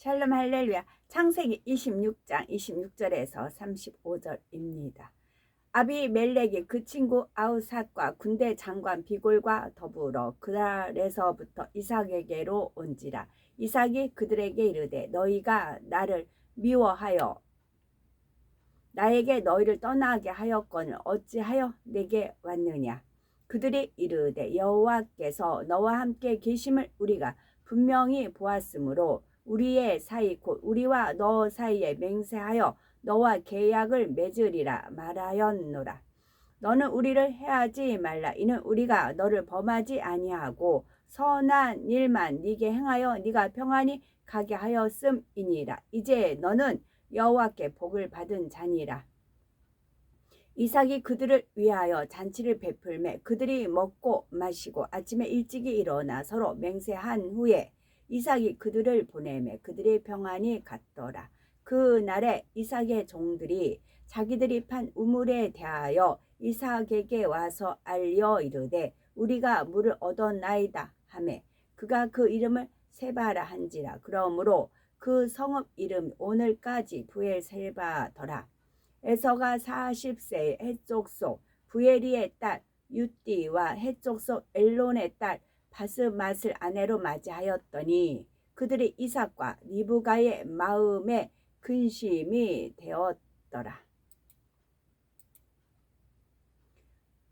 샬롬 할렐루야. 창세기 26장 26절에서 35절입니다. 아비멜렉이 그 친구 아우삿과 군대 장관 비골과 더불어 그날에서부터 이삭에게로 온지라. 이삭이 그들에게 이르되 너희가 나를 미워하여 나에게 너희를 떠나게 하였거늘 어찌하여 내게 왔느냐. 그들이 이르되 여호와께서 너와 함께 계심을 우리가 분명히 보았으므로 우리의 사이 곧 우리와 너 사이에 맹세하여 너와 계약을 맺으리라 말하였노라. 너는 우리를 해하지 말라. 이는 우리가 너를 범하지 아니하고 선한 일만 네게 행하여 네가 평안히 가게 하였음이니라. 이제 너는 여호와께 복을 받은 자니라. 이삭이 그들을 위하여 잔치를 베풀매 그들이 먹고 마시고 아침에 일찍이 일어나 서로 맹세한 후에 이삭이 그들을 보내매 그들의 평안이 갔더라. 그날에 이삭의 종들이 자기들이 판 우물에 대하여 이삭에게 와서 알려 이르되 우리가 물을 얻었나이다 하매 그가 그 이름을 세바라 한지라. 그러므로 그 성읍 이름 오늘까지 부엘세바더라. 에서가 40세의 해족속 부에리의 딸 유띠와 해족속 엘론의 딸 바스맛을 아내로 맞이하였더니 그들이 이삭과 리브가의 마음에 근심이 되었더라.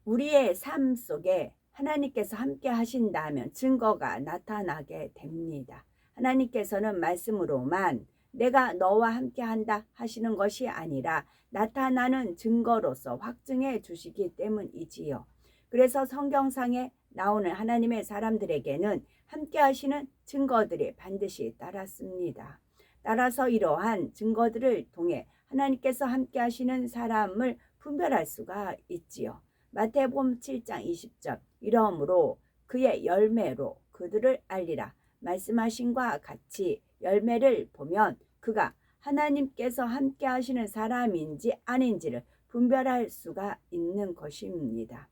우리의 삶 속에 하나님께서 함께 하신다면 증거가 나타나게 됩니다. 하나님께서는 말씀으로만 내가 너와 함께 한다 하시는 것이 아니라 나타나는 증거로서 확증해 주시기 때문이지요. 그래서 성경상에 나오는 하나님의 사람들에게는 함께 하시는 증거들이 반드시 따랐습니다. 따라서 이러한 증거들을 통해 하나님께서 함께 하시는 사람을 분별할 수가 있지요. 마태복음 7장 20절 이러므로 그의 열매로 그들을 알리라 말씀하신과 같이 열매를 보면 그가 하나님께서 함께 하시는 사람인지 아닌지를 분별할 수가 있는 것입니다.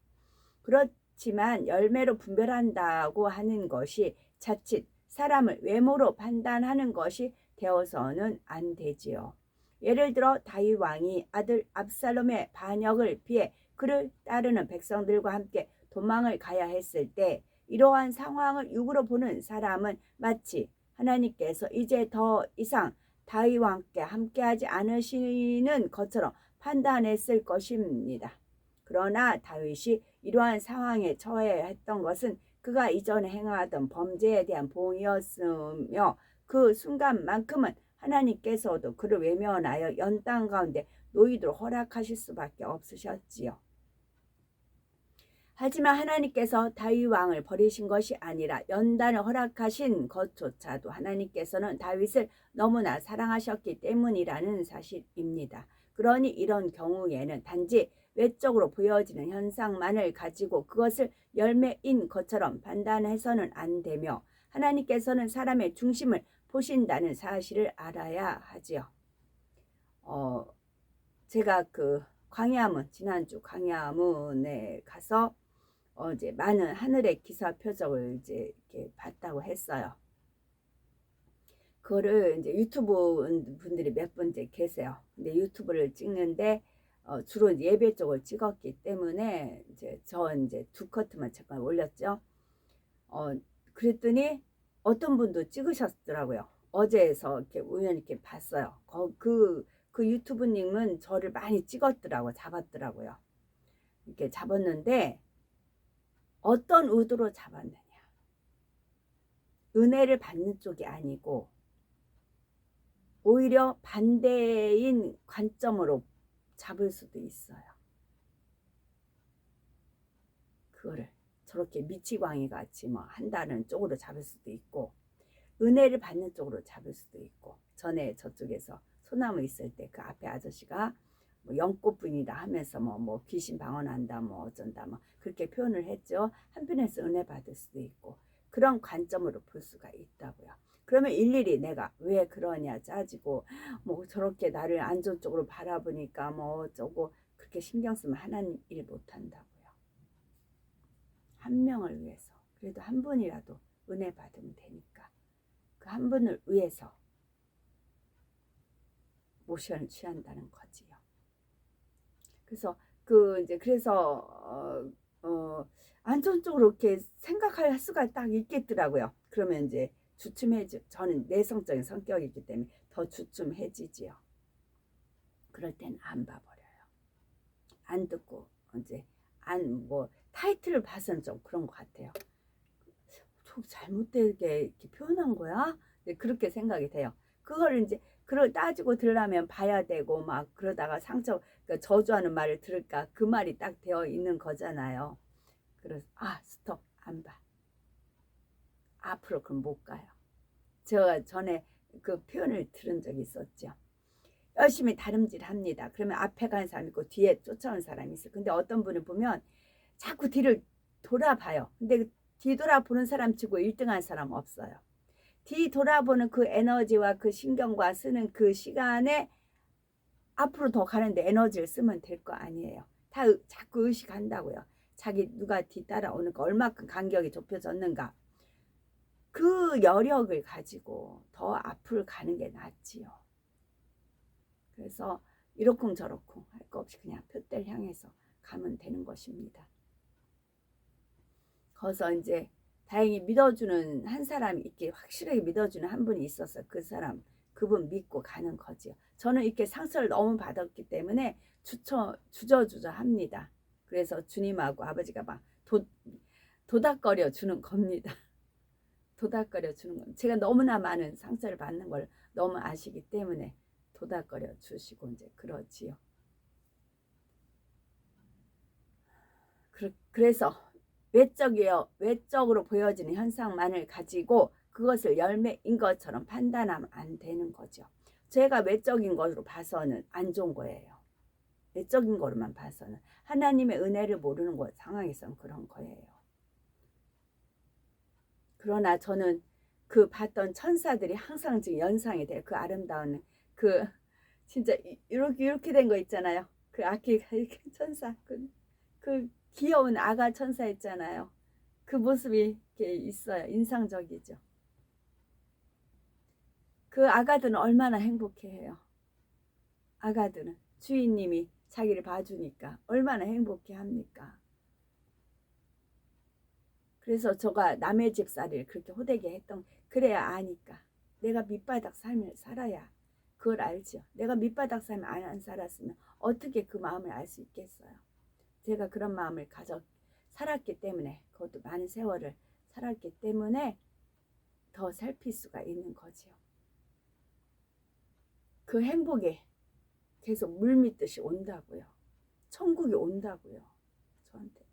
그렇지만 열매로 분별한다고 하는 것이 자칫 사람을 외모로 판단하는 것이 되어서는 안 되지요. 예를 들어 다윗 왕이 아들 압살롬의 반역을 피해 그를 따르는 백성들과 함께 도망을 가야 했을 때 이러한 상황을 육으로 보는 사람은 마치 하나님께서 이제 더 이상 다윗 왕께 함께하지 않으시는 것처럼 판단했을 것입니다. 그러나 다윗이 이러한 상황에 처해야 했던 것은 그가 이전에 행하던 범죄에 대한 보응이었으며 그 순간만큼은 하나님께서도 그를 외면하여 연단 가운데 놓이도록 허락하실 수밖에 없으셨지요. 하지만 하나님께서 다윗 왕을 버리신 것이 아니라 연단을 허락하신 것조차도 하나님께서는 다윗을 너무나 사랑하셨기 때문이라는 사실입니다. 그러니 이런 경우에는 단지 외적으로 보여지는 현상만을 가지고 그것을 열매인 것처럼 판단해서는 안 되며 하나님께서는 사람의 중심을 보신다는 사실을 알아야 하지요. 제가 그 광야문 지난주 광야문에 가서 이제 많은 하늘의 기사 표적을 이제 이렇게 봤다고 했어요. 그거를 이제 유튜브 분들이 몇 분 이제 계세요. 근데 유튜브를 찍는데 주로 예배 쪽을 찍었기 때문에 이제 이제 두 커트만 잠깐 올렸죠. 그랬더니 어떤 분도 찍으셨더라고요. 어제에서 이렇게 우연히 이렇게 봤어요. 그 유튜브님은 저를 많이 찍었더라고요. 잡았더라고요. 이렇게 잡았는데 어떤 의도로 잡았느냐. 은혜를 받는 쪽이 아니고 오히려 반대인 관점으로 잡을 수도 있어요. 그거를 저렇게 미치광이 같이 뭐 한다는 쪽으로 잡을 수도 있고 은혜를 받는 쪽으로 잡을 수도 있고 전에 저쪽에서 소나무 있을 때 그 앞에 아저씨가 뭐 영꽃분이다 하면서 뭐 귀신 방언한다 뭐 어쩐다 뭐 그렇게 표현을 했죠. 한편에서 은혜 받을 수도 있고 그런 관점으로 볼 수가 있다고요. 그러면 일일이 내가 왜 그러냐 짜지고 뭐 저렇게 나를 안 좋은 쪽으로 바라보니까 뭐 어쩌고 그렇게 신경 쓰면 하나님 일 못한다고요. 한 명을 위해서 그래도 한 분이라도 은혜 받으면 되니까 그 한 분을 위해서 모션을 취한다는 거지요. 그래서 그래서 안전적으로 이렇게 생각할 수가 딱 있겠더라고요. 그러면 이제 저는 내성적인 성격이기 때문에 더 주춤해지지요. 그럴 땐 안 봐버려요. 안 듣고 이제 타이틀을 봐서는 좀 그런 것 같아요. 좀 잘못되게 이렇게 표현한 거야? 네, 그렇게 생각이 돼요. 그걸 이제 그걸 따지고 들으려면 봐야 되고 막 그러다가 그러니까 저주하는 말을 들을까 그 말이 딱 되어 있는 거잖아요. 그래서 스톱 안 봐. 앞으로 그럼 못 가요. 제가 전에 그 표현을 들은 적이 있었죠. 열심히 다름질합니다. 그러면 앞에 가는 사람이 있고 뒤에 쫓아오는 사람이 있어요. 근데 어떤 분을 보면 자꾸 뒤를 돌아봐요. 근데 뒤돌아보는 사람 치고 1등한 사람 없어요. 뒤돌아보는 그 에너지와 그 신경과 쓰는 그 시간에 앞으로 더 가는데 에너지를 쓰면 될 거 아니에요. 다 자꾸 의식한다고요. 자기 누가 뒤따라오는 거 얼마큼 간격이 좁혀졌는가. 그 여력을 가지고 더 앞으로 가는 게 낫지요. 그래서 이러쿵저러쿵 할 거 없이 그냥 표대를 향해서 가면 되는 것입니다. 거기서 이제 다행히 믿어주는 한 사람이 이렇게 확실하게 믿어주는 한 분이 있어서 그분 믿고 가는 거지요. 저는 이렇게 상처를 너무 받았기 때문에 주저주저 합니다. 그래서 주님하고 아버지가 막 도닥거려 주는 겁니다. 도닥거려 주는 겁니다. 제가 너무나 많은 상처를 받는 걸 너무 아시기 때문에 도닥거려 주시고 이제 그러지요. 그래서 외적으로 보여지는 현상만을 가지고 그것을 열매인 것처럼 판단하면 안 되는 거죠. 제가 외적인 것으로 봐서는 안 좋은 거예요. 외적인 거로만 봐서는 하나님의 은혜를 모르는 상황에서는 그런 거예요. 그러나 저는 그 봤던 천사들이 항상 지금 연상이 돼요. 그 아름다운 진짜 이렇게 된 거 있잖아요. 그 아기 천사 그 귀여운 아가 천사 있잖아요. 그 모습이 이렇게 있어요. 인상적이죠. 그 아가들은 얼마나 행복해해요. 아가들은 주인님이 자기를 봐주니까 얼마나 행복해합니까. 그래서 제가 남의 집살이를 그렇게 호되게 했던 그래야 아니까. 내가 밑바닥 삶을 살아야 그걸 알죠. 내가 밑바닥 삶을 안 살았으면 어떻게 그 마음을 알 수 있겠어요. 제가 그런 마음을 살았기 때문에 그것도 많은 세월을 살았기 때문에 더 살필 수가 있는 거죠. 그 행복이 계속 물밀듯이 온다고요. 천국이 온다고요. 저한테.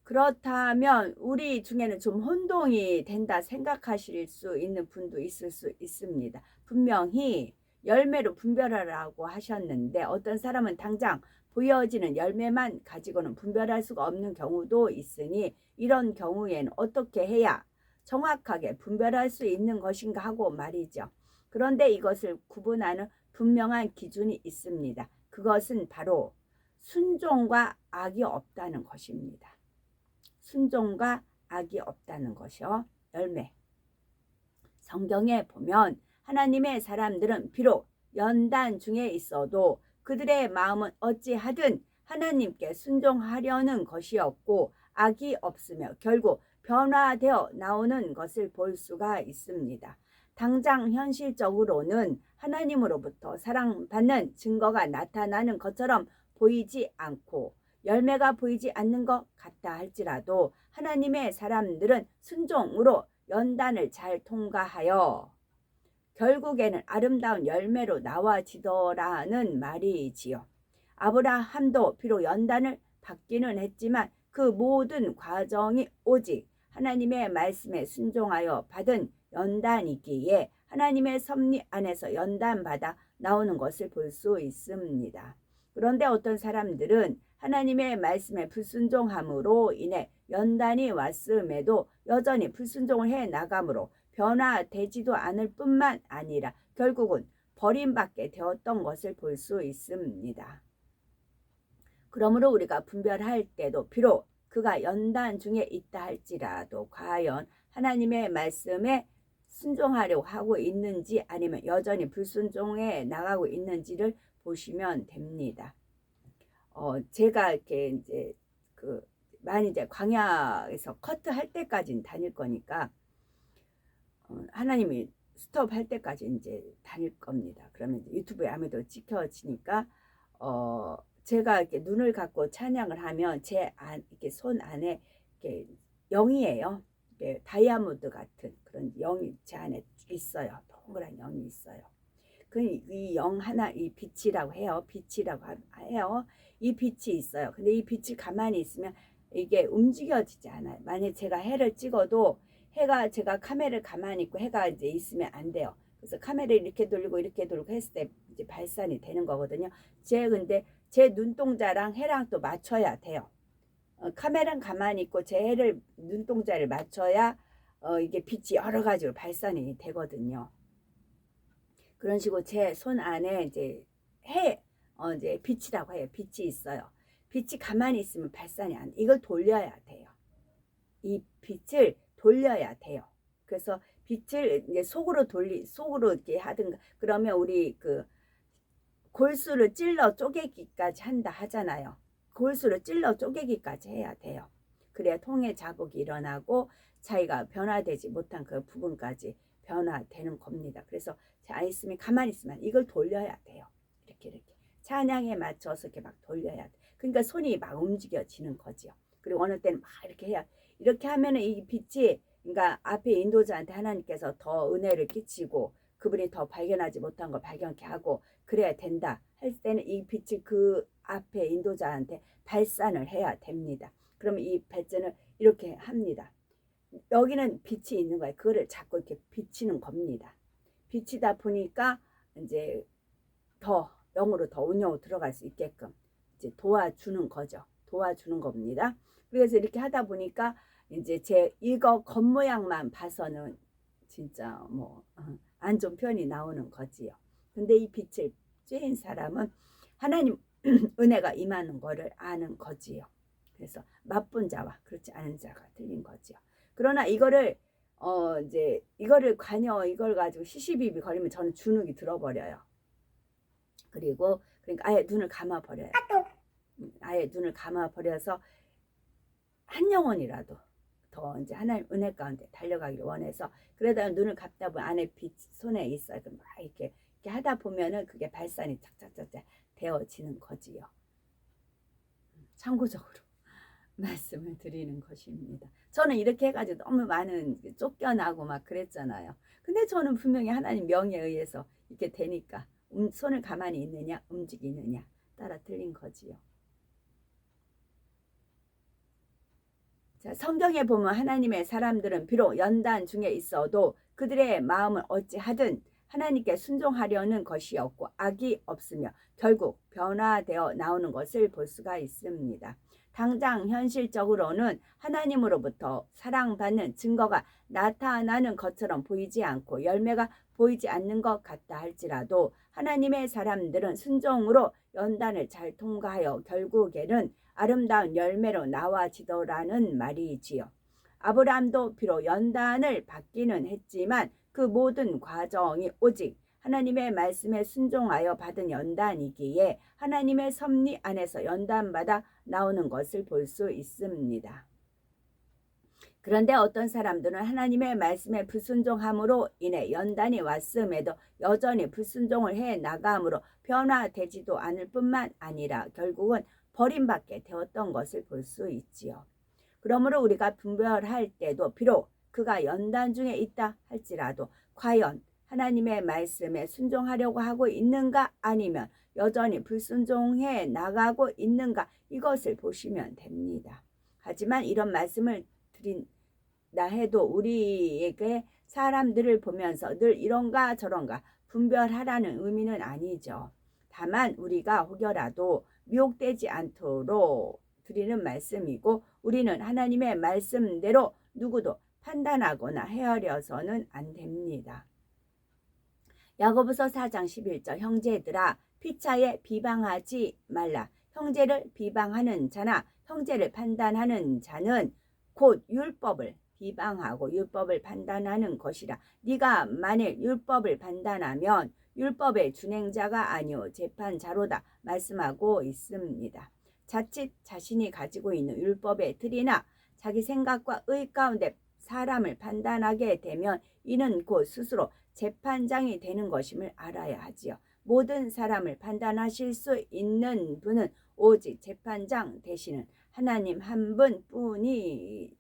그렇다면 우리 중에는 좀 혼동이 된다 생각하실 수 있는 분도 있을 수 있습니다. 분명히 열매로 분별하라고 하셨는데 어떤 사람은 당장 보여지는 열매만 가지고는 분별할 수가 없는 경우도 있으니 이런 경우에는 어떻게 해야 정확하게 분별할 수 있는 것인가 하고 말이죠. 그런데 이것을 구분하는 분명한 기준이 있습니다. 그것은 바로 순종과 악이 없다는 것입니다. 순종과 악이 없다는 것이요. 열매. 성경에 보면 하나님의 사람들은 비록 연단 중에 있어도 그들의 마음은 어찌하든 하나님께 순종하려는 것이었고 악이 없으며 결국 변화되어 나오는 것을 볼 수가 있습니다. 당장 현실적으로는 하나님으로부터 사랑받는 증거가 나타나는 것처럼 보이지 않고 열매가 보이지 않는 것 같다 할지라도 하나님의 사람들은 순종으로 연단을 잘 통과하여 결국에는 아름다운 열매로 나와지더라는 말이지요. 아브라함도 비록 연단을 받기는 했지만 그 모든 과정이 오직 하나님의 말씀에 순종하여 받은 연단이기에 하나님의 섭리 안에서 연단받아 나오는 것을 볼 수 있습니다. 그런데 어떤 사람들은 하나님의 말씀에 불순종함으로 인해 연단이 왔음에도 여전히 불순종을 해 나가므로 변화되지도 않을 뿐만 아니라 결국은 버림받게 되었던 것을 볼 수 있습니다. 그러므로 우리가 분별할 때도 비록 그가 연단 중에 있다 할지라도 과연 하나님의 말씀에 순종하려고 하고 있는지 아니면 여전히 불순종해 나가고 있는지를 보시면 됩니다. 제가 이렇게 이제 많이 이제 광야에서 커트할 때까지는 다닐 거니까 하나님이 스톱할 때까지 이제 다닐 겁니다. 그러면 유튜브에 아무래도 찍혀지니까 제가 이렇게 눈을 감고 찬양을 하면 이렇게 손 안에 이렇게 영이에요. 이렇게 다이아몬드 같은 그런 영이 제 안에 있어요. 동그란 영이 있어요. 이 영 하나, 이 빛이라고 해요. 빛이라고 해요. 이 빛이 있어요. 근데 이 빛이 가만히 있으면 이게 움직여지지 않아요. 만약에 제가 해를 찍어도 제가 카메라를 가만히 있고 해가 이제 있으면 안 돼요. 그래서 카메라를 이렇게 돌리고 했을 때 이제 발산이 되는 거거든요. 근데 제 눈동자랑 해랑 또 맞춰야 돼요. 카메라는 가만히 있고 제 눈동자를 맞춰야 이게 빛이 여러 가지로 발산이 되거든요. 그런 식으로 제 손 안에 이제 이제 빛이라고 해요. 빛이 있어요. 빛이 가만히 있으면 발산이 안 돼. 이걸 돌려야 돼요. 이 빛을 돌려야 돼요. 그래서 빛을 이제 속으로 이렇게 하든가, 그러면 우리 골수를 찔러 쪼개기까지 한다 하잖아요. 골수를 찔러 쪼개기까지 해야 돼요. 그래야 통의 자국이 일어나고 자기가 변화되지 못한 그 부분까지 변화되는 겁니다. 그래서 있으면 가만히 있으면 이걸 돌려야 돼요. 이렇게 찬양에 맞춰서 이렇게 막 돌려야 돼. 그러니까 손이 막 움직여지는 거지요. 그리고 어느 때는 막 이렇게 해야, 이렇게 하면은 이 빛이, 그러니까 앞에 인도자한테 하나님께서 더 은혜를 끼치고 그분이 더 발견하지 못한 걸 발견케 하고 그래야 된다 할 때는 이 빛이 그 앞에 인도자한테 발산을 해야 됩니다. 그러면 이 발전을 이렇게 합니다. 여기는 빛이 있는 거예요. 그거를 자꾸 이렇게 비치는 겁니다. 비치다 보니까 이제 더 영으로 더 운영으로 들어갈 수 있게끔 이제 도와주는 거죠. 도와주는 겁니다. 그래서 이렇게 하다 보니까 이제 이거 겉모양만 봐서는 진짜 뭐 안 좋은 표현이 나오는 거지요. 근데 이 빛을 쬐인 사람은 하나님 은혜가 임하는 거를 아는 거지요. 그래서 맛본 자와 그렇지 않은 자가 틀린 거지요. 그러나 이거를 이제 이걸 가지고 시시비비 거리면 저는 주눅이 들어버려요. 그러니까 아예 눈을 감아 버려요. 아예 눈을 감아 버려서 한 영혼이라도 더 이제 하나님 은혜 가운데 달려가기를 원해서, 그러다 눈을 감다 보면 안에 빛 손에 있어요. 막 이렇게 하다 보면은 그게 발산이 착착착착 되어지는 거지요. 참고적으로 말씀을 드리는 것입니다. 저는 이렇게 해가지고 너무 많은 쫓겨나고 막 그랬잖아요. 근데 저는 분명히 하나님 명에 의해서 이렇게 되니까 손을 가만히 있느냐 움직이느냐 따라 틀린 거지요. 자, 성경에 보면 하나님의 사람들은 비록 연단 중에 있어도 그들의 마음을 어찌하든 하나님께 순종하려는 것이었고 악이 없으며 결국 변화되어 나오는 것을 볼 수가 있습니다. 당장 현실적으로는 하나님으로부터 사랑받는 증거가 나타나는 것처럼 보이지 않고 열매가 보이지 않는 것 같다 할지라도 하나님의 사람들은 순종으로 연단을 잘 통과하여 결국에는 아름다운 열매로 나와지더라는 말이지요. 아브라함도 비록 연단을 받기는 했지만 그 모든 과정이 오직 하나님의 말씀에 순종하여 받은 연단이기에 하나님의 섭리 안에서 연단받아 나오는 것을 볼 수 있습니다. 그런데 어떤 사람들은 하나님의 말씀에 불순종함으로 인해 연단이 왔음에도 여전히 불순종을 해 나감으로 변화되지도 않을 뿐만 아니라 결국은 버림받게 되었던 것을 볼 수 있지요. 그러므로 우리가 분별할 때도 비록 그가 연단 중에 있다 할지라도 과연 하나님의 말씀에 순종하려고 하고 있는가 아니면 여전히 불순종해 나가고 있는가 이것을 보시면 됩니다. 하지만 이런 말씀을 드린다 해도 우리에게 사람들을 보면서 늘 이런가 저런가 분별하라는 의미는 아니죠. 다만 우리가 혹여라도 미혹되지 않도록 드리는 말씀이고 우리는 하나님의 말씀대로 누구도 판단하거나 헤아려서는 안 됩니다. 야고보서 4장 11절 형제들아 피차에 비방하지 말라. 형제를 비방하는 자나 형제를 판단하는 자는 곧 율법을 비방하고 율법을 판단하는 것이라. 네가 만일 율법을 판단하면 율법의 준행자가 아니오 재판자로다 말씀하고 있습니다. 자칫 자신이 가지고 있는 율법의 틀이나 자기 생각과 의 가운데 사람을 판단하게 되면 이는 곧 스스로 재판장이 되는 것임을 알아야 하지요. 모든 사람을 판단하실 수 있는 분은 오직 재판장 되시는 하나님 한 분뿐입니다.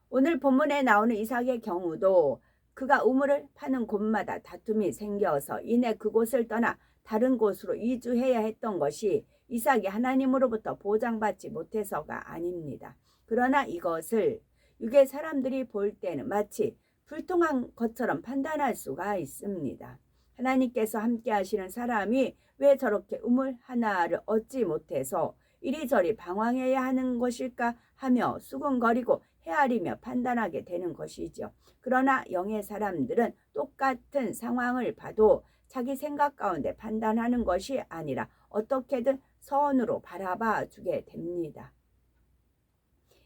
오늘 본문에 나오는 이삭의 경우도 그가 우물을 파는 곳마다 다툼이 생겨서 이내 그곳을 떠나 다른 곳으로 이주해야 했던 것이 이삭이 하나님으로부터 보장받지 못해서가 아닙니다. 그러나 이것을 육의 사람들이 볼 때는 마치 불통한 것처럼 판단할 수가 있습니다. 하나님께서 함께 하시는 사람이 왜 저렇게 우물 하나를 얻지 못해서 이리저리 방황해야 하는 것일까 하며 수군거리고 헤아리며 판단하게 되는 것이죠. 그러나 영의 사람들은 똑같은 상황을 봐도 자기 생각 가운데 판단하는 것이 아니라 어떻게든 선으로 바라봐 주게 됩니다.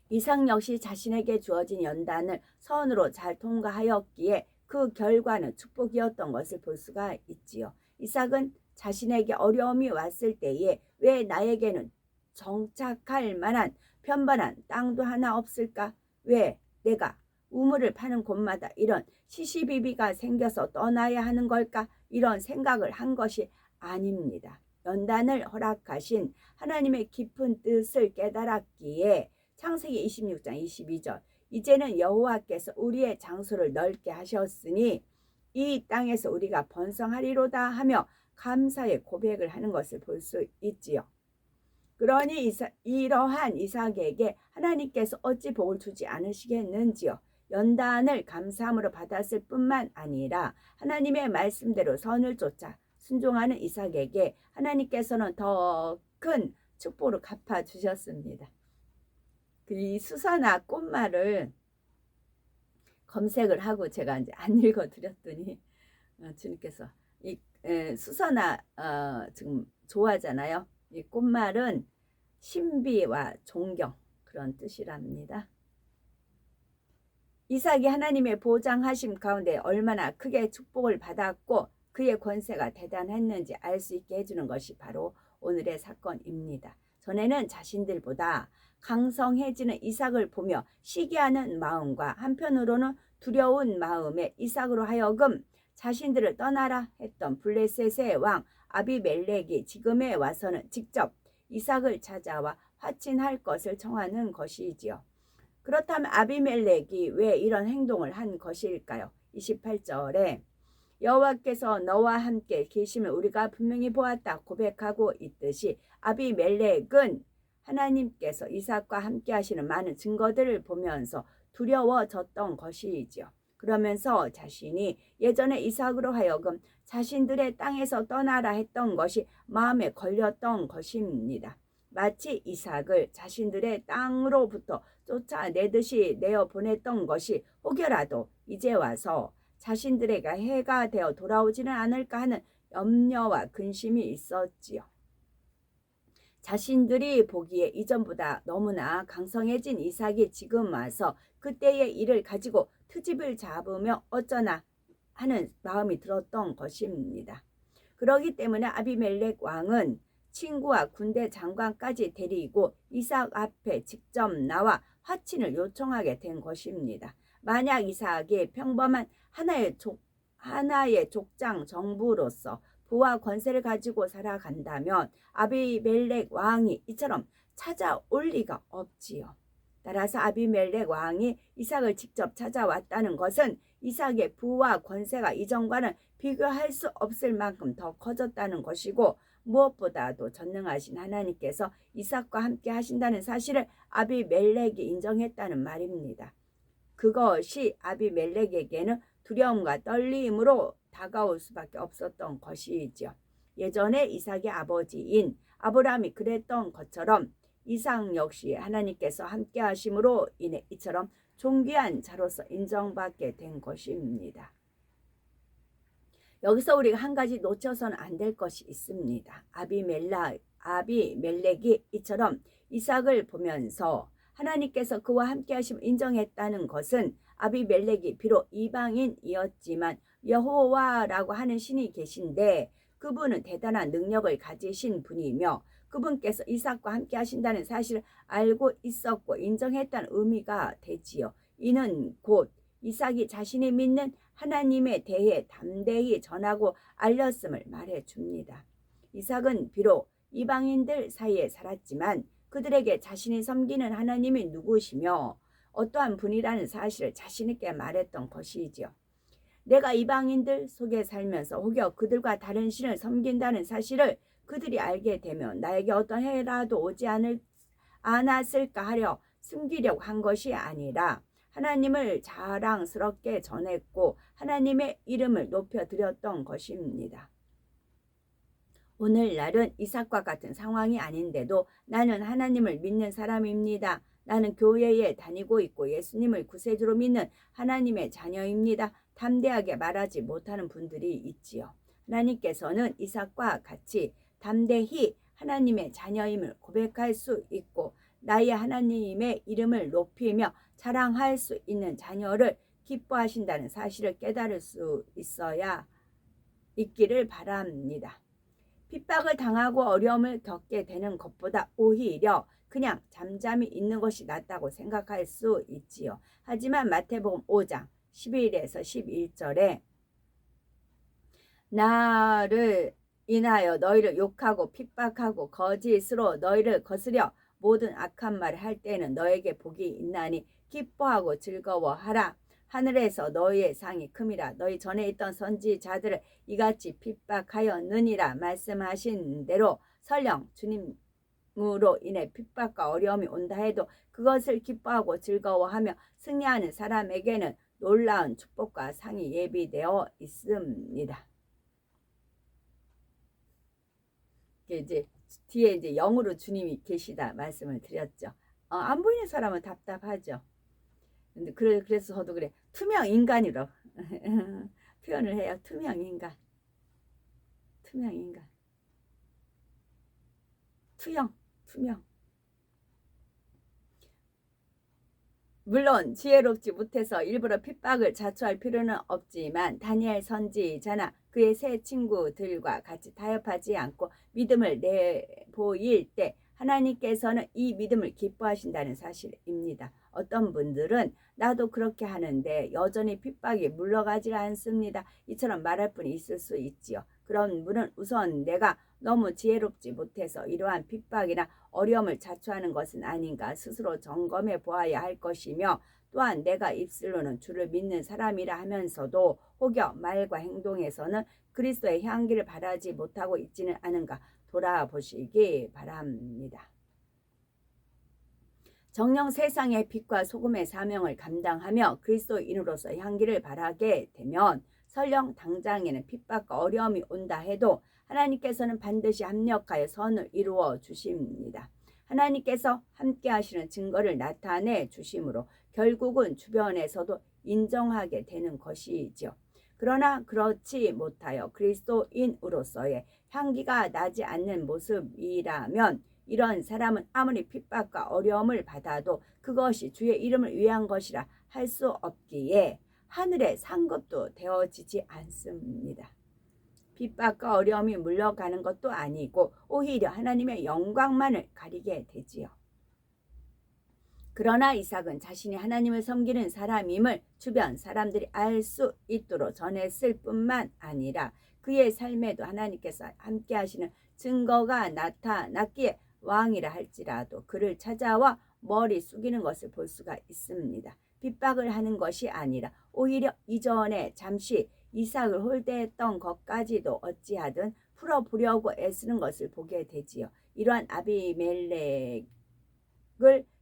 이삭 역시 자신에게 주어진 연단을 선으로 잘 통과하였기에 그 결과는 축복이었던 것을 볼 수가 있지요. 이삭은 자신에게 어려움이 왔을 때에 왜 나에게는 정착할 만한 편번한 땅도 하나 없을까? 왜 내가 우물을 파는 곳마다 이런 시시비비가 생겨서 떠나야 하는 걸까? 이런 생각을 한 것이 아닙니다. 연단을 허락하신 하나님의 깊은 뜻을 깨달았기에 창세기 26장 22절 이제는 여호와께서 우리의 장소를 넓게 하셨으니 이 땅에서 우리가 번성하리로다 하며 감사의 고백을 하는 것을 볼 수 있지요. 그러니 이러한 이삭에게 하나님께서 어찌 복을 주지 않으시겠는지요. 연단을 감사함으로 받았을 뿐만 아니라 하나님의 말씀대로 선을 쫓아 순종하는 이삭에게 하나님께서는 더 큰 축복을 갚아주셨습니다. 이 수사나 꽃말을 검색을 하고 제가 이제 안 읽어드렸더니 주님께서 이 수사나 지금 좋아하잖아요. 이 꽃말은 신비와 존경 그런 뜻이랍니다. 이삭이 하나님의 보장하심 가운데 얼마나 크게 축복을 받았고 그의 권세가 대단했는지 알 수 있게 해주는 것이 바로 오늘의 사건입니다. 전에는 자신들보다 강성해지는 이삭을 보며 시기하는 마음과 한편으로는 두려운 마음에 이삭으로 하여금 자신들을 떠나라 했던 블레셋의 왕 아비멜렉이 지금에 와서는 직접 이삭을 찾아와 화친할 것을 청하는 것이지요. 그렇다면 아비멜렉이 왜 이런 행동을 한 것일까요? 28절에 여호와께서 너와 함께 계심을 우리가 분명히 보았다 고백하고 있듯이 아비멜렉은 하나님께서 이삭과 함께 하시는 많은 증거들을 보면서 두려워졌던 것이지요. 그러면서 자신이 예전에 이삭으로 하여금 자신들의 땅에서 떠나라 했던 것이 마음에 걸렸던 것입니다. 마치 이삭을 자신들의 땅으로부터 쫓아내듯이 내어보냈던 것이 혹여라도 이제 와서 자신들에게 해가 되어 돌아오지는 않을까 하는 염려와 근심이 있었지요. 자신들이 보기에 이전보다 너무나 강성해진 이삭이 지금 와서 그때의 일을 가지고 트집을 잡으며 어쩌나 하는 마음이 들었던 것입니다. 그러기 때문에 아비멜렉 왕은 친구와 군대 장관까지 데리고 이삭 앞에 직접 나와 화친을 요청하게 된 것입니다. 만약 이삭이 평범한 하나의 족장 정부로서 부와 권세를 가지고 살아간다면 아비멜렉 왕이 이처럼 찾아올 리가 없지요. 따라서 아비멜렉 왕이 이삭을 직접 찾아왔다는 것은 이삭의 부와 권세가 이전과는 비교할 수 없을 만큼 더 커졌다는 것이고 무엇보다도 전능하신 하나님께서 이삭과 함께 하신다는 사실을 아비멜렉이 인정했다는 말입니다. 그것이 아비멜렉에게는 두려움과 떨림으로 다가올 수밖에 없었던 것이지요. 예전에 이삭의 아버지인 아브라함이 그랬던 것처럼 이삭 역시 하나님께서 함께 하심으로 인해 이처럼 존귀한 자로서 인정받게 된 것입니다. 여기서 우리가 한 가지 놓쳐서는 안 될 것이 있습니다. 아비멜렉이 이처럼 이삭을 보면서 하나님께서 그와 함께 하심을 인정했다는 것은 아비멜렉이 비록 이방인이었지만 여호와라고 하는 신이 계신데 그분은 대단한 능력을 가지신 분이며 그분께서 이삭과 함께 하신다는 사실을 알고 있었고 인정했다는 의미가 되지요. 이는 곧 이삭이 자신이 믿는 하나님에 대해 담대히 전하고 알렸음을 말해줍니다. 이삭은 비록 이방인들 사이에 살았지만 그들에게 자신이 섬기는 하나님이 누구시며 어떠한 분이라는 사실을 자신 있게 말했던 것이지요. 내가 이방인들 속에 살면서 혹여 그들과 다른 신을 섬긴다는 사실을 그들이 알게 되면 나에게 어떤 해라도 오지 않았을까 하려 숨기려고 한 것이 아니라 하나님을 자랑스럽게 전했고 하나님의 이름을 높여드렸던 것입니다. 오늘날은 이삭과 같은 상황이 아닌데도 나는 하나님을 믿는 사람입니다. 나는 교회에 다니고 있고 예수님을 구세주로 믿는 하나님의 자녀입니다. 담대하게 말하지 못하는 분들이 있지요. 하나님께서는 이삭과 같이 담대히 하나님의 자녀임을 고백할 수 있고 나의 하나님의 이름을 높이며 자랑할 수 있는 자녀를 기뻐하신다는 사실을 깨달을 수 있기를 바랍니다. 핍박을 당하고 어려움을 겪게 되는 것보다 오히려 그냥 잠잠히 있는 것이 낫다고 생각할 수 있지요. 하지만 마태복음 5장 11에서 11절에 나를 인하여 너희를 욕하고 핍박하고 거짓으로 너희를 거스려 모든 악한 말을 할 때에는 너에게 복이 있나니 기뻐하고 즐거워하라. 하늘에서 너희의 상이 큼이라. 너희 전에 있던 선지자들을 이같이 핍박하였느니라. 말씀하신 대로 설령 주님으로 인해 핍박과 어려움이 온다 해도 그것을 기뻐하고 즐거워하며 승리하는 사람에게는 놀라운 축복과 상이 예비되어 있습니다. 이제 뒤에 이제 영으로 주님이 계시다 말씀을 드렸죠. 안 보이는 사람은 답답하죠. 근데 그래서 저도 그래 투명 인간으로 표현을 해요. 투명 인간, 투명. 물론 지혜롭지 못해서 일부러 핍박을 자초할 필요는 없지만 다니엘 선지자나 그의 세 친구들과 같이 타협하지 않고 믿음을 내보일 때 하나님께서는 이 믿음을 기뻐하신다는 사실입니다. 어떤 분들은 나도 그렇게 하는데 여전히 핍박이 물러가지 않습니다. 이처럼 말할 분이 있을 수 있지요. 그런 분은 우선 내가 너무 지혜롭지 못해서 이러한 핍박이나 어려움을 자초하는 것은 아닌가 스스로 점검해 보아야 할 것이며 또한 내가 입술로는 주를 믿는 사람이라 하면서도 혹여 말과 행동에서는 그리스도의 향기를 바라지 못하고 있지는 않은가 돌아보시기 바랍니다. 정녕 세상의 빛과 소금의 사명을 감당하며 그리스도인으로서 향기를 바라게 되면 설령 당장에는 핍박과 어려움이 온다 해도 하나님께서는 반드시 합력하여 선을 이루어 주십니다. 하나님께서 함께 하시는 증거를 나타내 주심으로 결국은 주변에서도 인정하게 되는 것이지요. 그러나 그렇지 못하여 그리스도인으로서의 향기가 나지 않는 모습이라면 이런 사람은 아무리 핍박과 어려움을 받아도 그것이 주의 이름을 위한 것이라 할 수 없기에 하늘의 상급도 되어지지 않습니다. 핍박과 어려움이 물러가는 것도 아니고 오히려 하나님의 영광만을 가리게 되지요. 그러나 이삭은 자신이 하나님을 섬기는 사람임을 주변 사람들이 알 수 있도록 전했을 뿐만 아니라 그의 삶에도 하나님께서 함께 하시는 증거가 나타났기에 왕이라 할지라도 그를 찾아와 머리 숙이는 것을 볼 수가 있습니다. 핍박을 하는 것이 아니라 오히려 이전에 잠시 이삭을 홀대했던 것까지도 어찌하든 풀어보려고 애쓰는 것을 보게 되지요. 이러한 아비멜렉을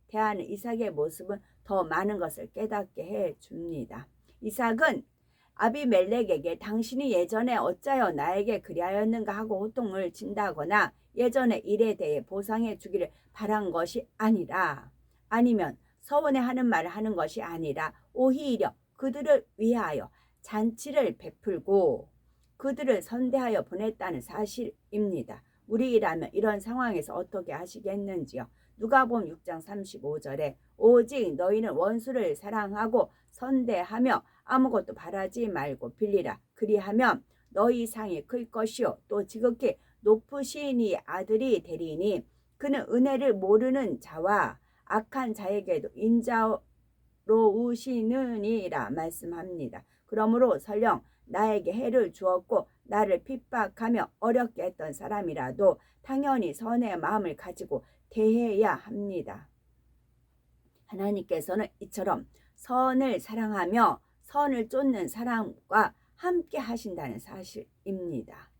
대하는 이삭의 모습은 더 많은 것을 깨닫게 해줍니다. 이삭은 아비멜렉에게 당신이 예전에 어찌하여 나에게 그리하였는가 하고 호통을 친다거나 예전의 일에 대해 보상해 주기를 바란 것이 아니라 아니면 서원해하는 말을 하는 것이 아니라 오히려 그들을 위하여 잔치를 베풀고 그들을 선대하여 보냈다는 사실입니다. 우리라면 이런 상황에서 어떻게 하시겠는지요? 누가복음 6장 35절에 오직 너희는 원수를 사랑하고 선대하며 아무것도 바라지 말고 빌리라. 그리하면 너희 상이 클 것이요 또 지극히 높으신 이 아들이 되리니 그는 은혜를 모르는 자와 악한 자에게도 인자로우시느니라 말씀합니다. 그러므로 설령 나에게 해를 주었고 나를 핍박하며 어렵게 했던 사람이라도 당연히 선의 마음을 가지고 대해야 합니다. 하나님께서는 이처럼 선을 사랑하며 선을 쫓는 사람과 함께 하신다는 사실입니다.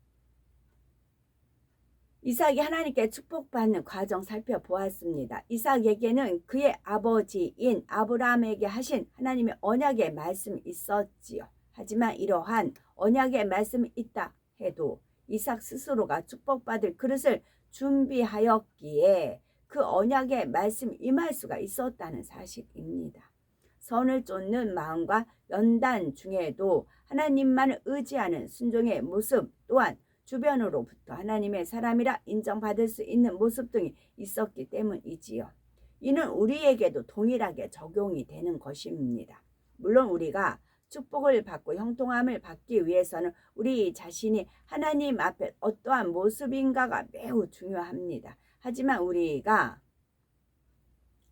이삭이 하나님께 축복받는 과정 살펴보았습니다. 이삭에게는 그의 아버지인 아브라함에게 하신 하나님의 언약의 말씀이 있었지요. 하지만 이러한 언약의 말씀이 있다 해도 이삭 스스로가 축복받을 그릇을 준비하였기에 그 언약의 말씀이 임할 수가 있었다는 사실입니다. 선을 쫓는 마음과 연단 중에도 하나님만을 의지하는 순종의 모습 또한 주변으로부터 하나님의 사람이라 인정받을 수 있는 모습 등이 있었기 때문이지요. 이는 우리에게도 동일하게 적용이 되는 것입니다. 물론 우리가 축복을 받고 형통함을 받기 위해서는 우리 자신이 하나님 앞에 어떠한 모습인가가 매우 중요합니다. 하지만 우리가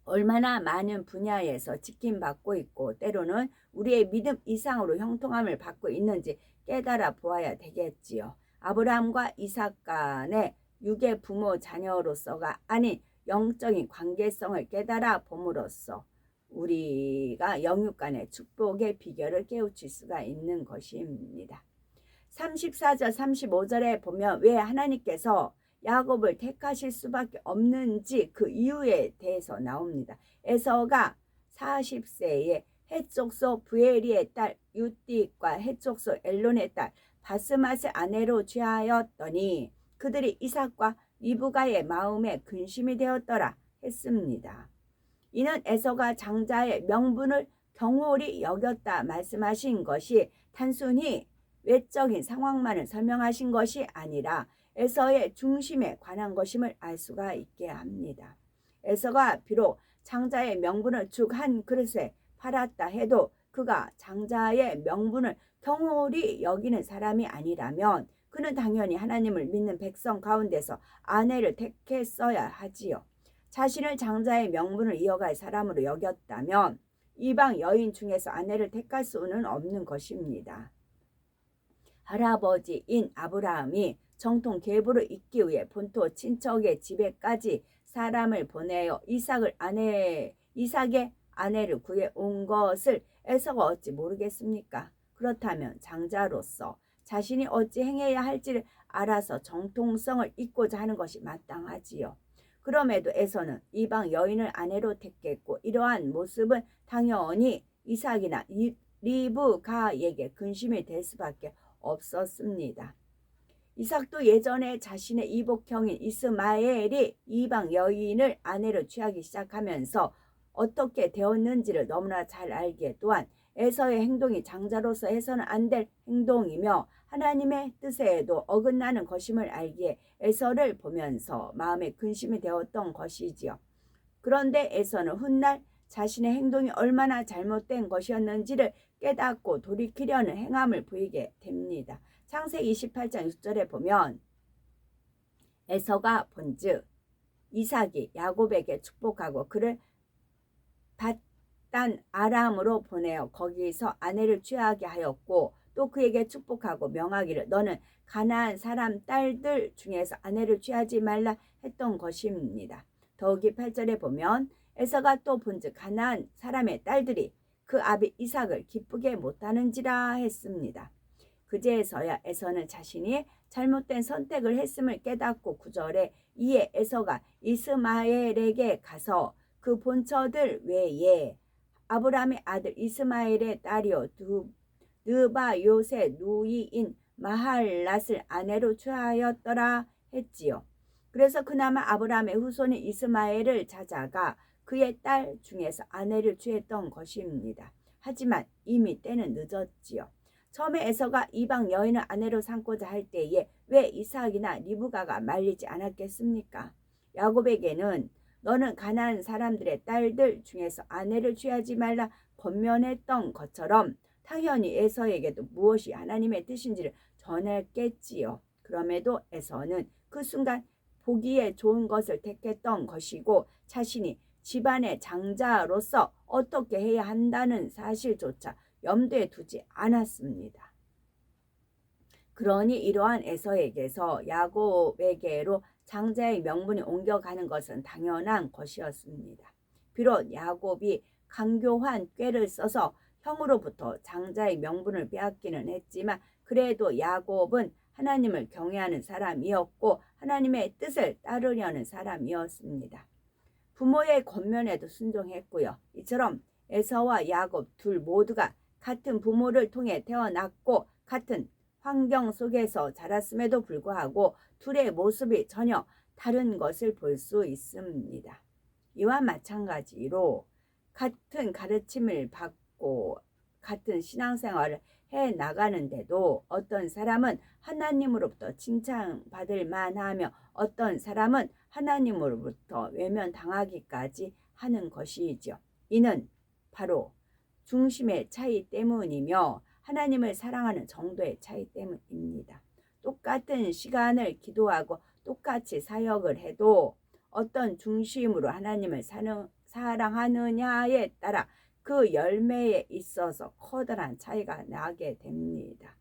얼마나 많은 분야에서 지킴받고 있고 때로는 우리의 믿음 이상으로 형통함을 받고 있는지 깨달아 보아야 되겠지요. 아브라함과 이삭 간의 육의 부모 자녀로서가 아닌 영적인 관계성을 깨달아 봄으로써 우리가 영육 간의 축복의 비결을 깨우칠 수가 있는 것입니다. 34절 35절에 보면 왜 하나님께서 야곱을 택하실 수밖에 없는지 그 이유에 대해서 나옵니다. 에서가 40세에 헷족소 부에리의 딸 유띠과 헷족소 엘론의 딸 바스맛을 아내로 취하였더니 그들이 이삭과 리브가의 마음에 근심이 되었더라 했습니다. 이는 에서가 장자의 명분을 경홀히 여겼다 말씀하신 것이 단순히 외적인 상황만을 설명하신 것이 아니라 에서의 중심에 관한 것임을 알 수가 있게 합니다. 에서가 비록 장자의 명분을 죽 한 그릇에 팔았다 해도 그가 장자의 명분을 경홀히 여기는 사람이 아니라면 그는 당연히 하나님을 믿는 백성 가운데서 아내를 택했어야 하지요. 자신을 장자의 명분을 이어갈 사람으로 여겼다면 이방 여인 중에서 아내를 택할 수는 없는 것입니다. 할아버지인 아브라함이 정통 계보를 잇기 위해 본토 친척의 집에까지 사람을 보내어 이삭의 아내를 구해 온 것을 에서가 어찌 모르겠습니까? 그렇다면 장자로서 자신이 어찌 행해야 할지를 알아서 정통성을 잇고자 하는 것이 마땅하지요. 그럼에도 에서는 이방 여인을 아내로 택했고 이러한 모습은 당연히 이삭이나 리브가에게 근심이 될 수밖에 없었습니다. 이삭도 예전에 자신의 이복형인 이스마엘이 이방 여인을 아내로 취하기 시작하면서 어떻게 되었는지를 너무나 잘 알기에 또한 에서의 행동이 장자로서 해서는 안 될 행동이며 하나님의 뜻에도 어긋나는 것임을 알기에 에서를 보면서 마음에 근심이 되었던 것이지요. 그런데 에서는 훗날 자신의 행동이 얼마나 잘못된 것이었는지를 깨닫고 돌이키려는 행함을 보이게 됩니다. 창세기 28장 6절에 보면 에서가 본즉 이삭이 야곱에게 축복하고 그를 밧단 아람으로 보내어 거기서 아내를 취하게 하였고 또 그에게 축복하고 명하기를 너는 가나안 사람 딸들 중에서 아내를 취하지 말라 했던 것입니다. 더욱이 8절에 보면 에서가 또 본즉 가나안 사람의 딸들이 그 아비 이삭을 기쁘게 못하는지라 했습니다. 그제서야 에서는 자신이 잘못된 선택을 했음을 깨닫고 9절에 이에 에서가 이스마엘에게 가서 그 본처들 외에 아브라함의 아들 이스마엘의 딸이요 느바요새 누이인 마할랏을 아내로 취하였더라 했지요. 그래서 그나마 아브라함의 후손인 이스마엘을 찾아가 그의 딸 중에서 아내를 취했던 것입니다. 하지만 이미 때는 늦었지요. 처음에 에서가 이방 여인을 아내로 삼고자 할 때에 왜 이삭이나 리브가가 말리지 않았겠습니까? 야곱에게는 너는 가나안 사람들의 딸들 중에서 아내를 취하지 말라 권면했던 것처럼 당연히 에서에게도 무엇이 하나님의 뜻인지를 전했겠지요. 그럼에도 에서는 그 순간 보기에 좋은 것을 택했던 것이고 자신이 집안의 장자로서 어떻게 해야 한다는 사실조차 염두에 두지 않았습니다. 그러니 이러한 에서에게서 야곱에게로 장자의 명분이 옮겨가는 것은 당연한 것이었습니다. 비록 야곱이 강교한 꾀를 써서 형으로부터 장자의 명분을 빼앗기는 했지만 그래도 야곱은 하나님을 경외하는 사람이었고 하나님의 뜻을 따르려는 사람이었습니다. 부모의 권면에도 순종했고요. 이처럼 에서와 야곱 둘 모두가 같은 부모를 통해 태어났고 같은 환경 속에서 자랐음에도 불구하고 둘의 모습이 전혀 다른 것을 볼 수 있습니다. 이와 마찬가지로 같은 가르침을 받고 같은 신앙생활을 해 나가는데도 어떤 사람은 하나님으로부터 칭찬받을 만하며 어떤 사람은 하나님으로부터 외면당하기까지 하는 것이죠. 이는 바로 중심의 차이 때문이며 하나님을 사랑하는 정도의 차이 때문입니다. 똑같은 시간을 기도하고 똑같이 사역을 해도 어떤 중심으로 하나님을 사랑하느냐에 따라 그 열매에 있어서 커다란 차이가 나게 됩니다.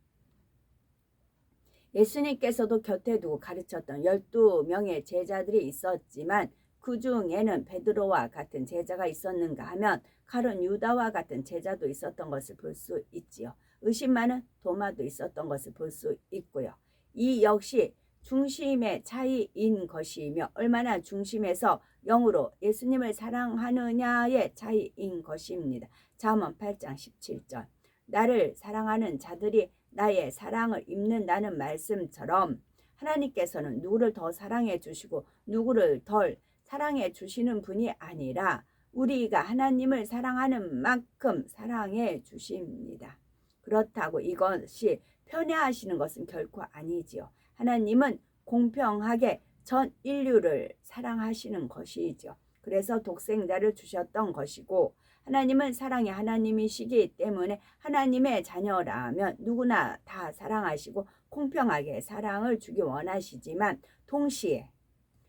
예수님께서도 곁에 두고 가르쳤던 12명의 제자들이 있었지만 그 중에는 베드로와 같은 제자가 있었는가 하면 가룟 유다와 같은 제자도 있었던 것을 볼 수 있지요. 의심 많은 도마도 있었던 것을 볼 수 있고요. 이 역시 중심의 차이인 것이며 얼마나 중심에서 영으로 예수님을 사랑하느냐의 차이인 것입니다. 잠언 8장 17절 나를 사랑하는 자들이 나의 사랑을 입는다는 말씀처럼 하나님께서는 누구를 더 사랑해 주시고 누구를 덜 사랑해 주시는 분이 아니라 우리가 하나님을 사랑하는 만큼 사랑해 주십니다. 그렇다고 이것이 편애하시는 것은 결코 아니지요. 하나님은 공평하게 전 인류를 사랑하시는 것이죠. 그래서 독생자를 주셨던 것이고 하나님은 사랑의 하나님이시기 때문에 하나님의 자녀라면 누구나 다 사랑하시고 공평하게 사랑을 주기 원하시지만 동시에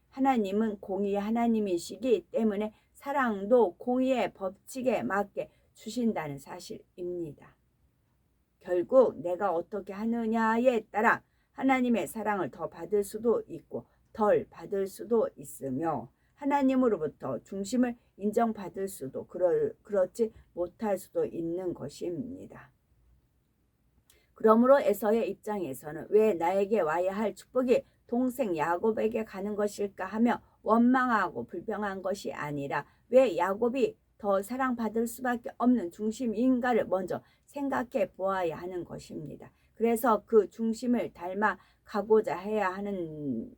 하나님은 공의의 하나님이시기 때문에 사랑도 공의의 법칙에 맞게 주신다는 사실입니다. 결국 내가 어떻게 하느냐에 따라 하나님의 사랑을 더 받을 수도 있고 덜 받을 수도 있으며 하나님으로부터 중심을 인정받을 수도 그렇지 못할 수도 있는 것입니다. 그러므로 에서의 입장에서는 왜 나에게 와야 할 축복이 동생 야곱에게 가는 것일까 하며 원망하고 불평한 것이 아니라 왜 야곱이 더 사랑받을 수밖에 없는 중심인가를 먼저 생각해 보아야 하는 것입니다. 그래서 그 중심을 닮아 가고자 해야 하는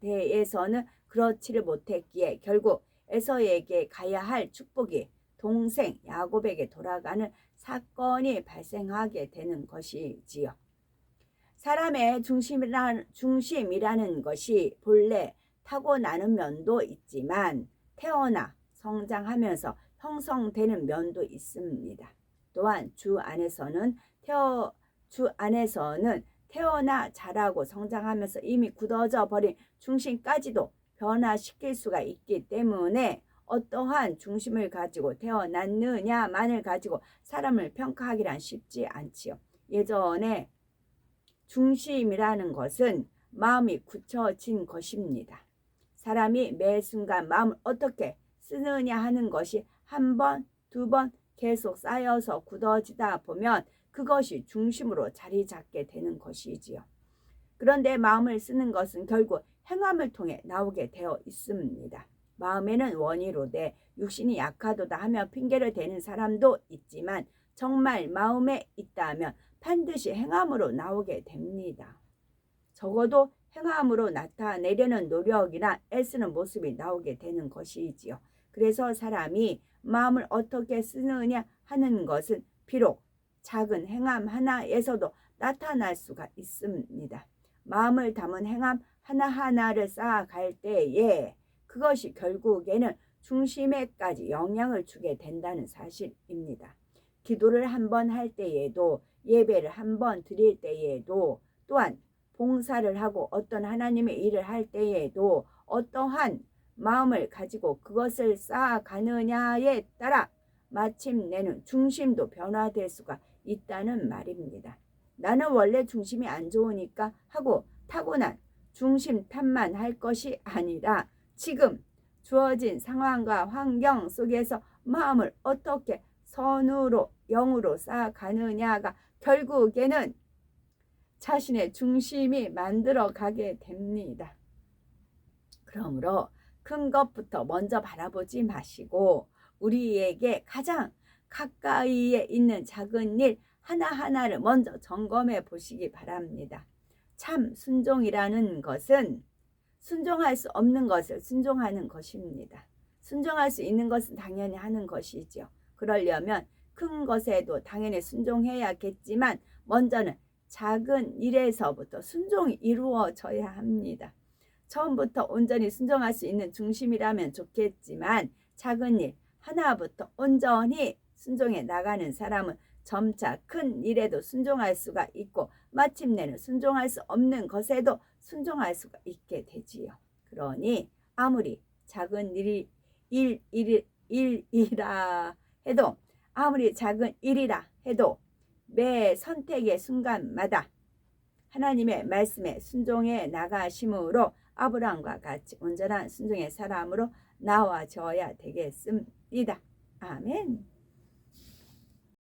데에서는 그렇지를 못했기에 결국 에서에게 가야 할 축복이 동생 야곱에게 돌아가는 사건이 발생하게 되는 것이지요. 사람의 중심이라는 것이 본래 타고나는 면도 있지만 태어나 성장하면서 형성되는 면도 있습니다. 또한 주 안에서는 태어나 자라고 성장하면서 이미 굳어져 버린 중심까지도 변화시킬 수가 있기 때문에 어떠한 중심을 가지고 태어났느냐만을 가지고 사람을 평가하기란 쉽지 않지요. 예전에 중심이라는 것은 마음이 굳혀진 것입니다. 사람이 매 순간 마음을 어떻게 쓰느냐 하는 것이 한 번, 두 번 계속 쌓여서 굳어지다 보면 그것이 중심으로 자리 잡게 되는 것이지요. 그런데 마음을 쓰는 것은 결국 행함을 통해 나오게 되어 있습니다. 마음에는 원이로되 육신이 약하도다 하며 핑계를 대는 사람도 있지만 정말 마음에 있다면 반드시 행함으로 나오게 됩니다. 적어도 행함으로 나타내려는 노력이나 애쓰는 모습이 나오게 되는 것이지요. 그래서 사람이 마음을 어떻게 쓰느냐 하는 것은 비록 작은 행함 하나에서도 나타날 수가 있습니다. 마음을 담은 행함 하나하나를 쌓아갈 때에 그것이 결국에는 중심에까지 영향을 주게 된다는 사실입니다. 기도를 한 번 할 때에도, 예배를 한 번 드릴 때에도, 또한 봉사를 하고 어떤 하나님의 일을 할 때에도 어떠한 마음을 가지고 그것을 쌓아가느냐에 따라 마침내는 중심도 변화될 수가 있다는 말입니다. 나는 원래 중심이 안 좋으니까 하고 타고난 중심 탓만 할 것이 아니라 지금 주어진 상황과 환경 속에서 마음을 어떻게 선으로 영으로 쌓아가느냐가 결국에는 자신의 중심이 만들어가게 됩니다. 그러므로 큰 것부터 먼저 바라보지 마시고 우리에게 가장 가까이에 있는 작은 일 하나하나를 먼저 점검해 보시기 바랍니다. 참 순종이라는 것은 순종할 수 없는 것을 순종하는 것입니다. 순종할 수 있는 것은 당연히 하는 것이죠. 그러려면 큰 것에도 당연히 순종해야겠지만 먼저는 작은 일에서부터 순종이 이루어져야 합니다. 처음부터 온전히 순종할 수 있는 중심이라면 좋겠지만 작은 일 하나부터 온전히 순종해 나가는 사람은 점차 큰 일에도 순종할 수가 있고 마침내는 순종할 수 없는 것에도 순종할 수가 있게 되지요. 그러니 아무리 작은 일이라 해도 아무리 작은 일이라 해도 매 선택의 순간마다 하나님의 말씀에 순종해 나가심으로 아브라함과 같이 온전한 순종의 사람으로 나와져야 되겠습니다. 아멘.